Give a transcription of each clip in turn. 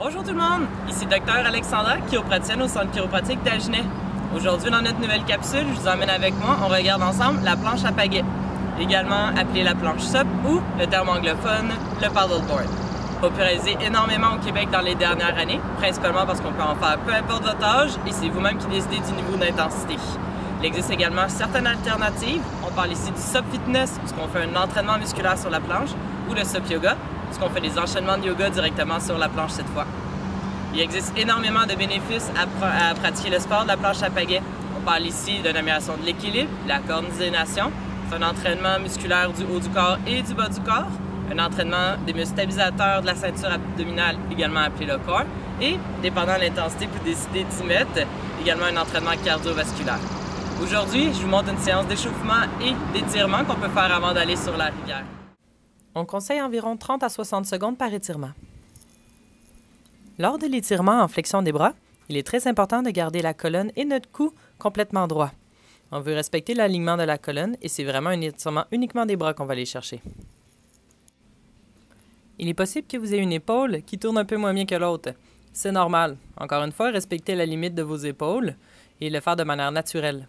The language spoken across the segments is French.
Bonjour tout le monde, ici Dr Alexandra, chiropraticienne au Centre chiropratique d'Agenais. Aujourd'hui, dans notre nouvelle capsule, je vous emmène avec moi, on regarde ensemble la planche à pagaie, également appelée la planche SUP ou le terme anglophone, le paddleboard. Popularisé énormément au Québec dans les dernières années, principalement parce qu'on peut en faire peu importe votre âge et c'est vous-même qui décidez du niveau d'intensité. Il existe également certaines alternatives. On parle ici du SUP Fitness, puisqu'on fait un entraînement musculaire sur la planche, ou le SUP Yoga, puisqu'on fait des enchaînements de yoga directement sur la planche cette fois. Il existe énormément de bénéfices à pratiquer le sport de la planche à pagaie. On parle ici d'une amélioration de l'équilibre, de la coordination. C'est un entraînement musculaire du haut du corps et du bas du corps. Un entraînement des muscles stabilisateurs de la ceinture abdominale, également appelé le core. Et, dépendant de l'intensité que vous décidez d'y mettre, également un entraînement cardiovasculaire. Aujourd'hui, je vous montre une séance d'échauffement et d'étirement qu'on peut faire avant d'aller sur la rivière. On conseille environ 30 à 60 secondes par étirement. Lors de l'étirement en flexion des bras, il est très important de garder la colonne et notre cou complètement droit. On veut respecter l'alignement de la colonne et c'est vraiment un étirement uniquement des bras qu'on va aller chercher. Il est possible que vous ayez une épaule qui tourne un peu moins bien que l'autre. C'est normal. Encore une fois, respectez la limite de vos épaules et le faire de manière naturelle.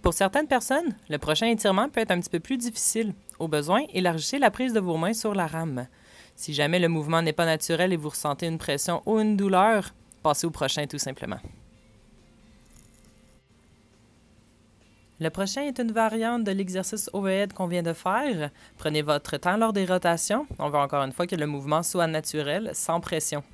Pour certaines personnes, le prochain étirement peut être un petit peu plus difficile. Au besoin, élargissez la prise de vos mains sur la rame. Si jamais le mouvement n'est pas naturel et vous ressentez une pression ou une douleur, passez au prochain tout simplement. Le prochain est une variante de l'exercice overhead qu'on vient de faire. Prenez votre temps lors des rotations. On veut encore une fois que le mouvement soit naturel, sans pression.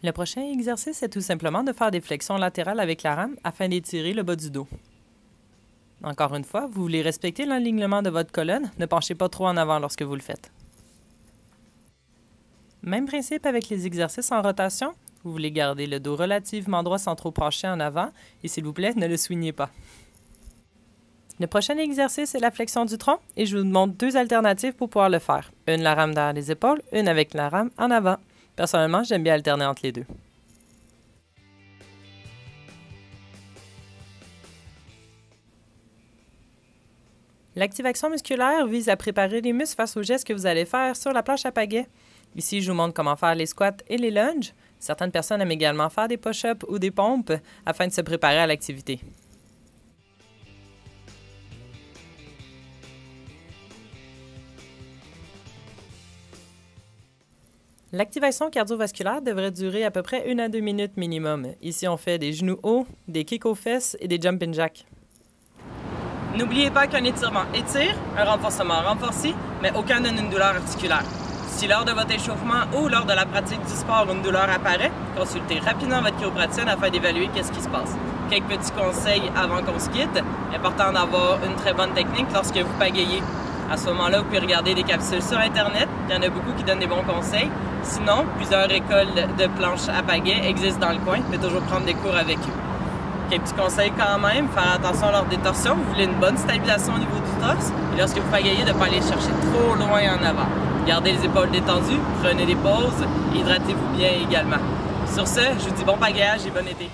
Le prochain exercice est tout simplement de faire des flexions latérales avec la rame afin d'étirer le bas du dos. Encore une fois, vous voulez respecter l'alignement de votre colonne, ne penchez pas trop en avant lorsque vous le faites. Même principe avec les exercices en rotation, vous voulez garder le dos relativement droit sans trop pencher en avant et s'il vous plaît, ne le swingez pas. Le prochain exercice est la flexion du tronc et je vous montre deux alternatives pour pouvoir le faire. Une la rame derrière les épaules, une avec la rame en avant. Personnellement, j'aime bien alterner entre les deux. L'activation musculaire vise à préparer les muscles face aux gestes que vous allez faire sur la planche à pagaie. Ici, je vous montre comment faire les squats et les lunges. Certaines personnes aiment également faire des push-ups ou des pompes afin de se préparer à l'activité. L'activation cardiovasculaire devrait durer à peu près 1 à 2 minutes minimum. Ici, on fait des genoux hauts, des kicks aux fesses et des jumping jacks. N'oubliez pas qu'un étirement étire, un renforcement renforcé, mais aucun donne une douleur articulaire. Si lors de votre échauffement ou lors de la pratique du sport, une douleur apparaît, consultez rapidement votre chiropraticienne afin d'évaluer qu'est-ce qui se passe. Quelques petits conseils avant qu'on se quitte. Important d'avoir une très bonne technique lorsque vous pagayez. À ce moment-là, vous pouvez regarder des capsules sur Internet. Il y en a beaucoup qui donnent des bons conseils. Sinon, plusieurs écoles de planches à pagaie existent dans le coin. Vous pouvez toujours prendre des cours avec eux. Quelques petits conseils quand même. Faire attention lors des torsions. Vous voulez une bonne stabilisation au niveau du torse. Et lorsque vous pagayez, de ne pas aller chercher trop loin en avant. Gardez les épaules détendues. Prenez des pauses. Hydratez-vous bien également. Sur ce, je vous dis bon pagayage et bon été.